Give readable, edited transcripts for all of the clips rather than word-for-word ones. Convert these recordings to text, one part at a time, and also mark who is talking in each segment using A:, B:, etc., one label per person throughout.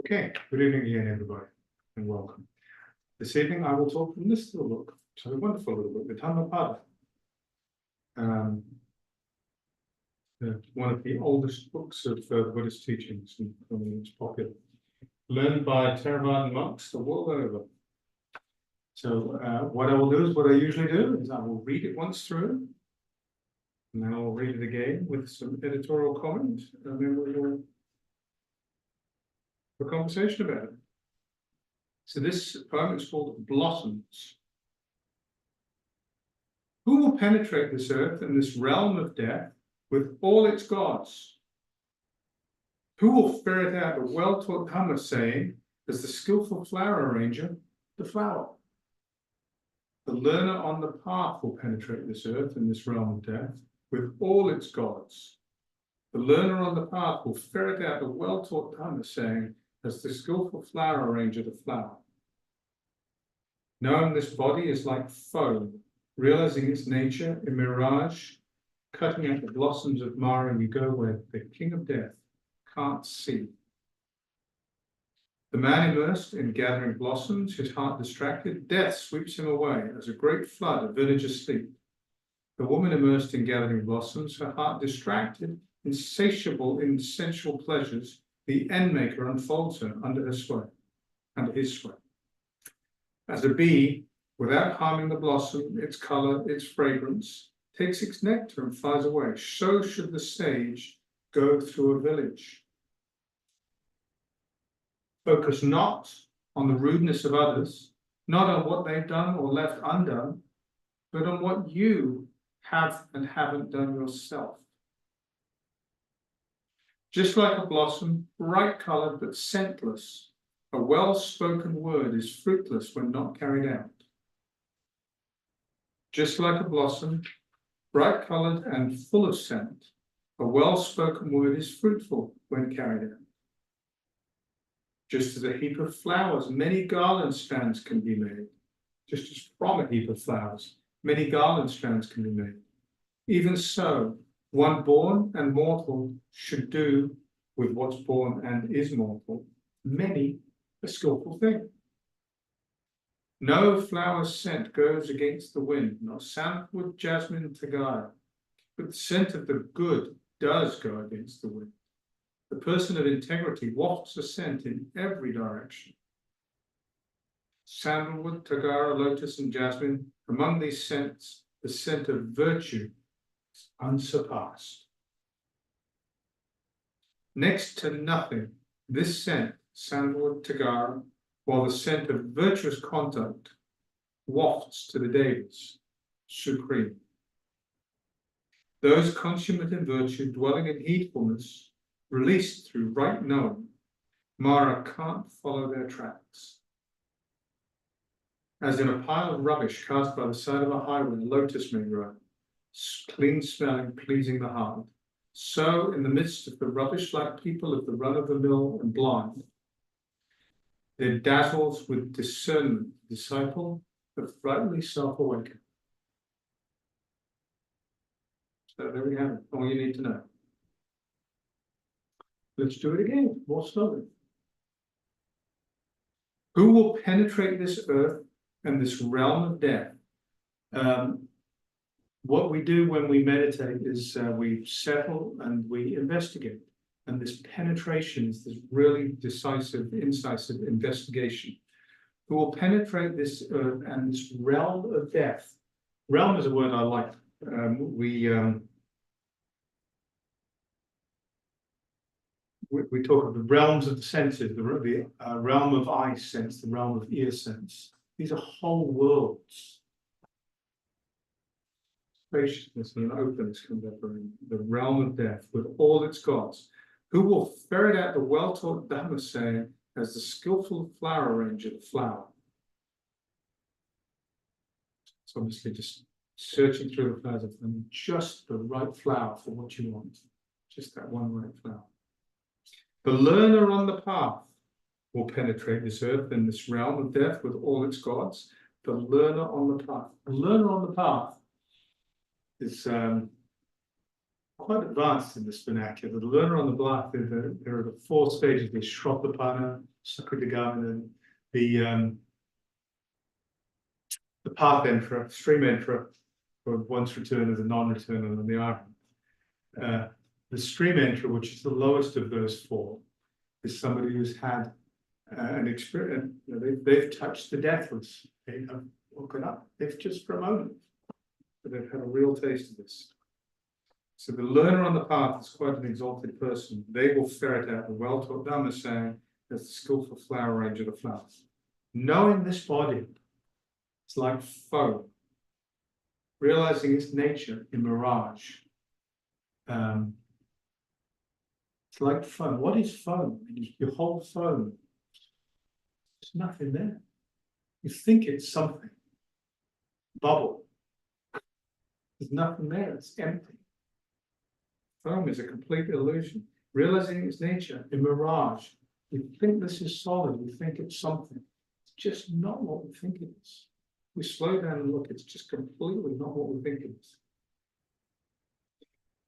A: Okay, good evening again, everybody, and welcome. This evening I will talk from this little book. It's a wonderful little book, the Dhammapada. One of the oldest books of Buddhist teachings, and it's popular. Learned by Theravada monks the world over. So what I will do is what I usually do, is I will read it once through, and then I'll read it again with some editorial comment, and then we will have a conversation about it. So this poem is called Blossoms. Who will penetrate this earth and this realm of death with all its gods? Who will ferret out the well-taught Dhamma saying, as the skillful flower arranger, the flower? The learner on the path will penetrate this earth and this realm of death with all its gods. The learner on the path will ferret out the well-taught Dhamma saying, as the skillful flower arranger, the flower. Knowing this body is like foam, realizing its nature, a mirage, cutting out the blossoms of Mara, we go where the king of death can't see. The man immersed in gathering blossoms, his heart distracted, death sweeps him away as a great flood, a village asleep. The woman immersed in gathering blossoms, her heart distracted, insatiable in sensual pleasures, the end maker unfolds her under her sway, under his sway. As a bee, without harming the blossom, its color, its fragrance, takes its nectar and flies away, so should the sage go through a village. Focus not on the rudeness of others, not on what they've done or left undone, but on what you have and haven't done yourself. Just like a blossom, bright-colored but scentless, a well-spoken word is fruitless when not carried out. Just like a blossom, bright-colored and full of scent, a well-spoken word is fruitful when carried out. Just as a heap of flowers, many garland strands can be made. Just as from a heap of flowers, many garland strands can be made. Even so, one born and mortal should do with what's born and is mortal, many a skillful thing. No flower scent goes against the wind, nor sandalwood, jasmine, tagara, but the scent of the good does go against the wind. The person of integrity wafts a scent in every direction. Sandalwood, tagara, lotus, and jasmine, among these scents, the scent of virtue is unsurpassed. Next to nothing, this scent, sandalwood, tagara, while the scent of virtuous conduct wafts to the devas, supreme. Those consummate in virtue, dwelling in heedfulness, released through right knowing, Mara can't follow their tracks. As in a pile of rubbish cast by the side of a highway, a lotus may grow, clean smelling, pleasing the heart. So, in the midst of the rubbish-like people of the run-of-the-mill and blind, there dazzles with discernment the disciple of rightly self-awakened. So there we have it, all you need to know. Let's do it again, more slowly. Who will penetrate this earth and this realm of death? What we do when we meditate is we settle and we investigate. And this penetration is this really decisive, incisive investigation. Who will penetrate this earth and this realm of death? Realm is a word I like. We talk of the realms of the senses, the realm of eye sense, the realm of ear sense. These are whole worlds. Spaciousness and openness comes up in the realm of death with all its gods. Who will ferret out the well-taught Dhamma saying, as the skillful flower arranger, the flower? It's obviously just searching through the flowers of them, just the right flower for what you want. Just that one right flower. The learner on the path will penetrate this earth and this realm of death with all its gods. The learner on the path. The learner on the path is quite advanced in this vernacular. The learner on the block, there are the 4 stages: the Shropapana, Sakritigama, the path enterer, stream enterer, or once returner, the non-returner, and the arhat. The stream enterer, which is the lowest of those 4, is somebody who's had an experience. They've touched the deathless. They have woken up. They've just for a moment, but they've had a real taste of this. So the learner on the path is quite an exalted person. They will ferret out the well-taught Dhamma saying as the skillful flower arranger the flowers. Knowing this body, it's like foam, realizing its nature in mirage. It's like foam. What is foam? You hold foam. There's nothing there. You think it's something. Bubble. There's nothing there. It's empty. Foam is a complete illusion. Realizing its nature in mirage. We think this is solid. We think it's something. It's just not what we think it is. We slow down and look. It's just completely not what we think it is.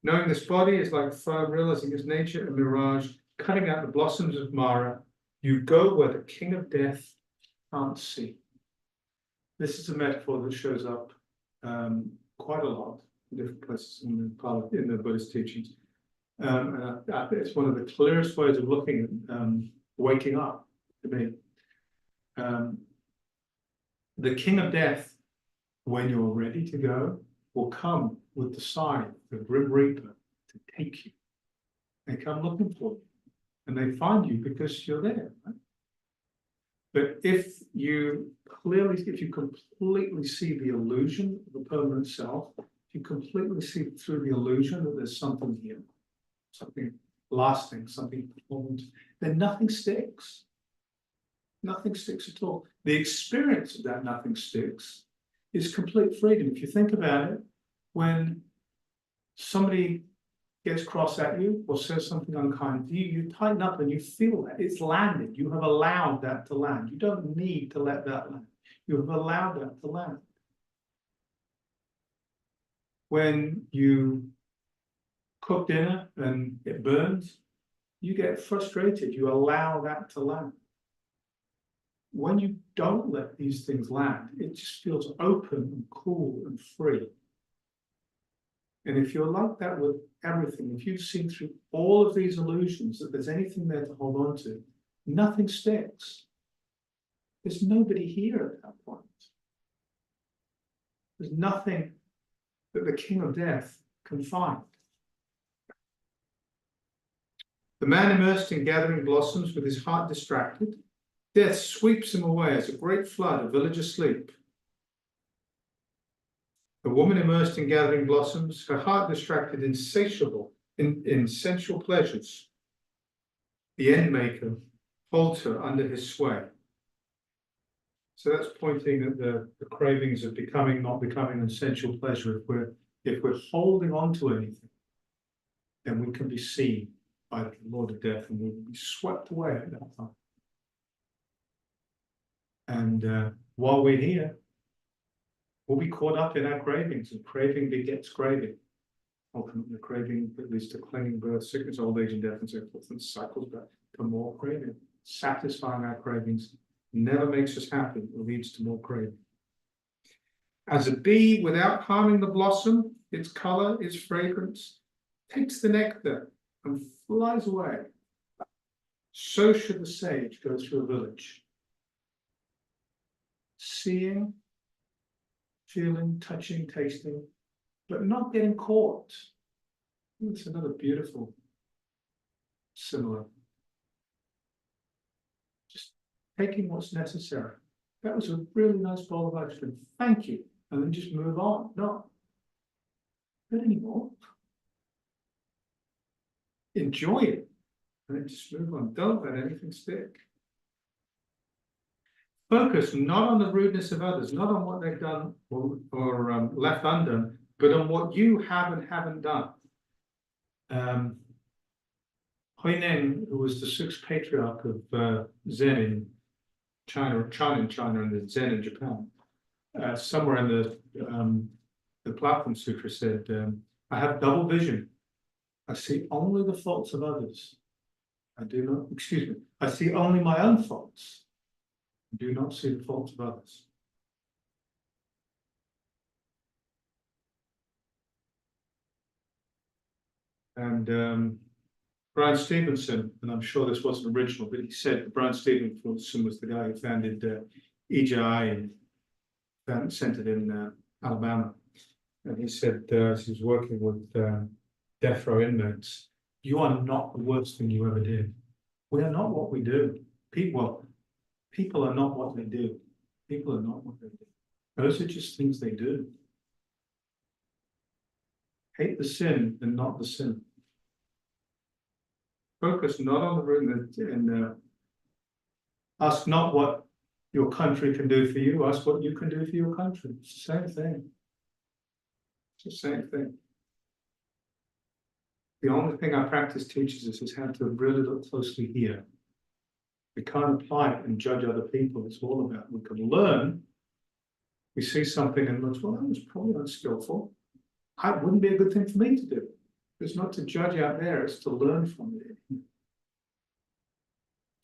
A: Knowing this body is like foam, realizing its nature and mirage, cutting out the blossoms of Mara, you go where the king of death can't see. This is a metaphor that shows up quite a lot in different places in the Buddhist teachings. It's one of the clearest ways of looking at waking up to me. The king of death, when you're ready to go, will come with the sign, the Grim Reaper, to take you. They come looking for you, and they find you because you're there. Right? But if you completely see the illusion of the permanent self, if you completely see through the illusion that there's something here, something lasting, something permanent, then nothing sticks. Nothing sticks at all. The experience of that nothing sticks is complete freedom. If you think about it, when somebody gets cross at you or says something unkind to you, you tighten up and you feel that it's landed. You have allowed that to land. You don't need to let that land. You have allowed that to land. When you cook dinner and it burns, you get frustrated. You allow that to land. When you don't let these things land, it just feels open and cool and free. And if you're like that with everything, if you've seen through all of these illusions that there's anything there to hold on to, nothing sticks. There's nobody here at that point. There's nothing that the king of death can find. The man immersed in gathering blossoms with his heart distracted, death sweeps him away as a great flood, a village asleep. The woman immersed in gathering blossoms, her heart distracted, insatiable in sensual pleasures. The end maker holds her under his sway. So that's pointing at the cravings of becoming, not becoming, and sensual pleasure. If we're holding on to anything, then we can be seen by the Lord of Death and we'll be swept away at that time. And while we're here, we'll be caught up in our cravings, and craving begets craving. Ultimately, the craving that leads to clinging, birth, sickness, old age, and death, and so forth, and cycles back to more craving. Satisfying our cravings never makes us happy, it leads to more craving. As a bee, without harming the blossom, its color, its fragrance, takes the nectar and flies away. So should the sage go through a village. Seeing, feeling, touching, tasting, but not getting caught. It's another beautiful simile. Just taking what's necessary. That was a really nice bowl of ice cream. Thank you. And then just move on. Not good anymore. Enjoy it. And then just move on. Don't let anything stick. Focus not on the rudeness of others, not on what they've done or left undone, but on what you have and haven't done. Huineng, who was the 6th patriarch of Zen in China, and the Zen in Japan, somewhere in the Platform Sutra said, I have double vision. I see only the faults of others. I see only my own faults. I do not see the faults of others. And Brian Stevenson, and I'm sure this wasn't original, but he said Brian Stevenson was the guy who founded EJI and centered in Alabama. And he said as he was working with death row inmates, you are not the worst thing you ever did. We are not what we do. People are not what they do. People are not what they do. Those are just things they do. Hate the sin and not the sin. Focus not on the root and ask not what your country can do for you, ask what you can do for your country. It's the same thing. It's the same thing. The only thing our practice teaches us is how to really look closely here. We can't apply it and judge other people. It's all about, we can learn. We see something and look, well, that was probably unskillful. It wouldn't be a good thing for me to do. It's not to judge out there, it's to learn from it. It's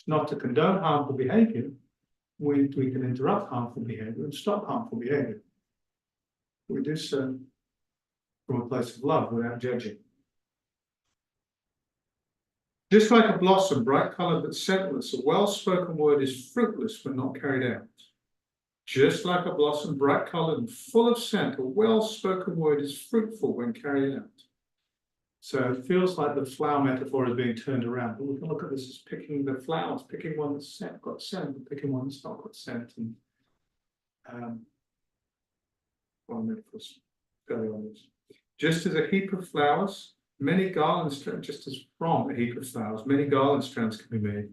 A: not to condone harmful behavior. We can interrupt harmful behavior and stop harmful behavior. We do so from a place of love without judging. Just like a blossom, bright colored but scentless, a well-spoken word is fruitless when not carried out. Just like a blossom, bright colored and full of scent, a well-spoken word is fruitful when carried out. So it feels like the flower metaphor is being turned around, but we can look at this as picking the flowers, picking one that's got scent, and picking one that's not got scent. And well, metaphors fairly obvious. Just as a heap of flowers, many garland strands, just as from a heap of flowers, many garland strands can be made.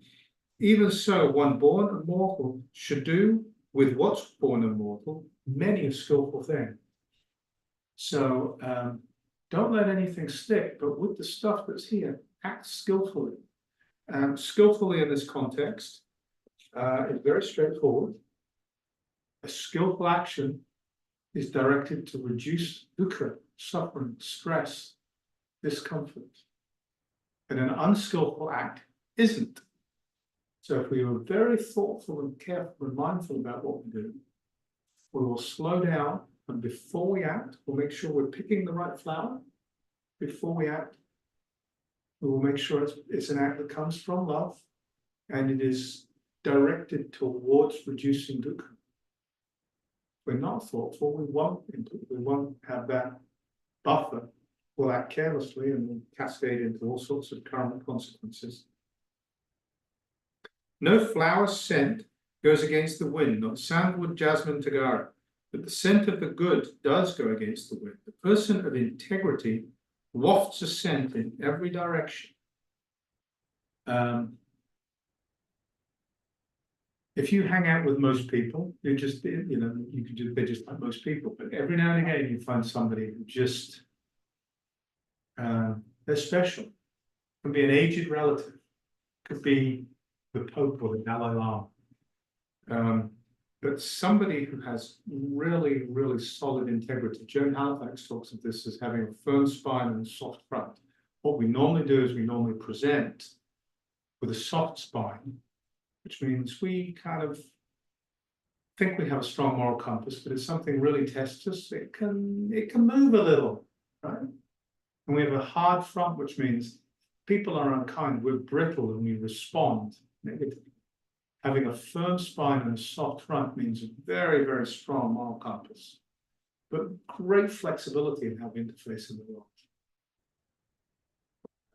A: Even so, one born immortal should do with what's born immortal many a skillful thing. So don't let anything stick, but with the stuff that's here, act skillfully. Skillfully in this context is very straightforward. A skillful action is directed to reduce dukkha, suffering, stress, discomfort. And an unskillful act isn't. So if we are very thoughtful and careful and mindful about what we do, we will slow down, and before we act, we'll make sure we're picking the right flower. Before we act, we will make sure it's an act that comes from love and it is directed towards reducing dukkha. If we're not thoughtful, we won't have that buffer. We'll act carelessly and we'll cascade into all sorts of karmic consequences. No flower scent goes against the wind, not sandalwood, jasmine, tagara, but the scent of the good does go against the wind. The person of integrity wafts a scent in every direction. If you hang out with most people, they're just like most people, but every now and again you find somebody who just, they're special. It could be an aged relative, could be the Pope or the Dalai Lama. But somebody who has really, really solid integrity. Joan Halifax talks of this as having a firm spine and a soft front. What we normally do is we normally present with a soft spine, which means we kind of think we have a strong moral compass, but if something really tests us, it can move a little, right? And we have a hard front, which means people are unkind, we're brittle and we respond negatively. Having a firm spine and a soft front means a very, very strong moral compass, but great flexibility in how we interface in the world.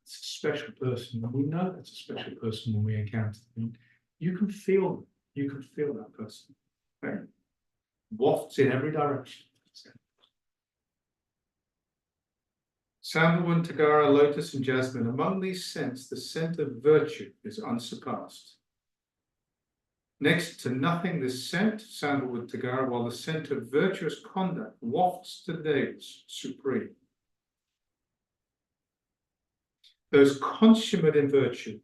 A: It's a special person, and we know that's a special person when we encounter them. You can feel that person. Right? Wafts in every direction. Sandalwood, tagara, lotus, and jasmine. Among these scents, the scent of virtue is unsurpassed. Next to nothing, this scent, sandalwood, tagara, while the scent of virtuous conduct wafts to those supreme. Those consummate in virtue,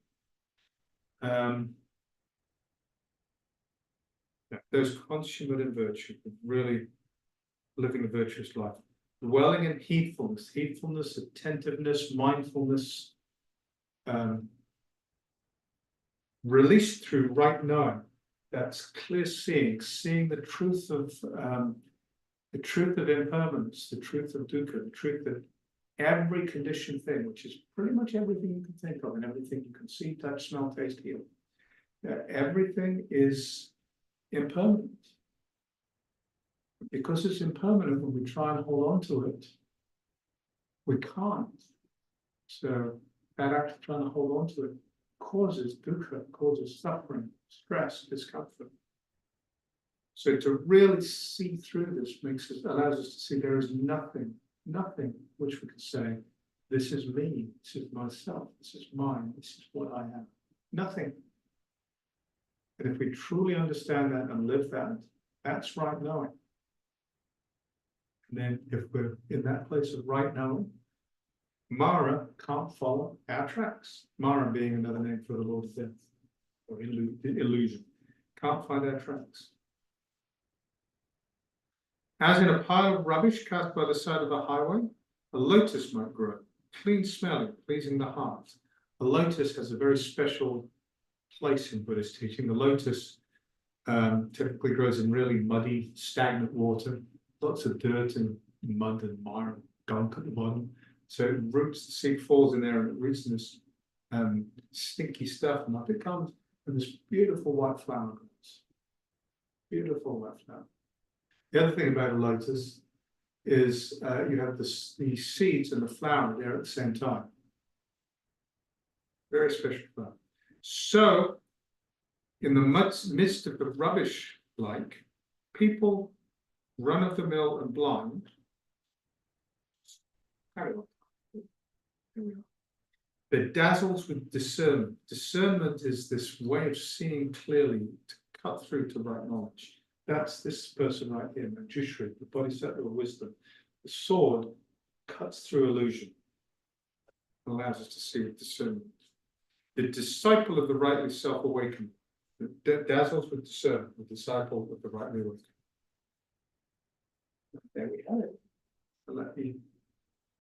A: really living a virtuous life. dwelling in heedfulness, attentiveness, mindfulness, released through right knowing. That's clear seeing the truth of impermanence, the truth of dukkha, the truth that every conditioned thing, which is pretty much everything you can think of and everything you can see, touch, smell, taste, feel, everything is impermanent. Because it's impermanent, when we try and hold on to it, we can't. So that act of trying to hold on to it causes dukkha, causes suffering, stress, discomfort. So to really see through this allows us to see there is nothing which we can say, this is me, this is myself, this is mine, this is what I am. Nothing. And if we truly understand that and live that, that's right knowing. And then if we're in that place of right knowing, Mara can't follow our tracks. Mara being another name for the Lord of Death, or illusion. Can't find our tracks. As in a pile of rubbish cast by the side of a highway, a lotus might grow, clean smelling, pleasing the heart. A lotus has a very special place in Buddhist teaching. The lotus typically grows in really muddy, stagnant water, lots of dirt and mud and mire and gunk at the bottom. So it roots, the seed falls in there and it roots in this stinky stuff, and up it comes, and this beautiful white flower grows. Beautiful white flower. The other thing about a lotus is you have the seeds and the flower there at the same time. Very special flower. So, in the midst of the rubbish, like people run of the mill and blind, they're dazzled with discernment. Discernment is this way of seeing clearly to cut through to right knowledge. That's this person right here, Manjushri, the bodhisattva of wisdom. The sword cuts through illusion and allows us to see with discernment. The disciple of the rightly self-awakened, dazzles with discernment, the disciple of the rightly awakened. There we have it. So let me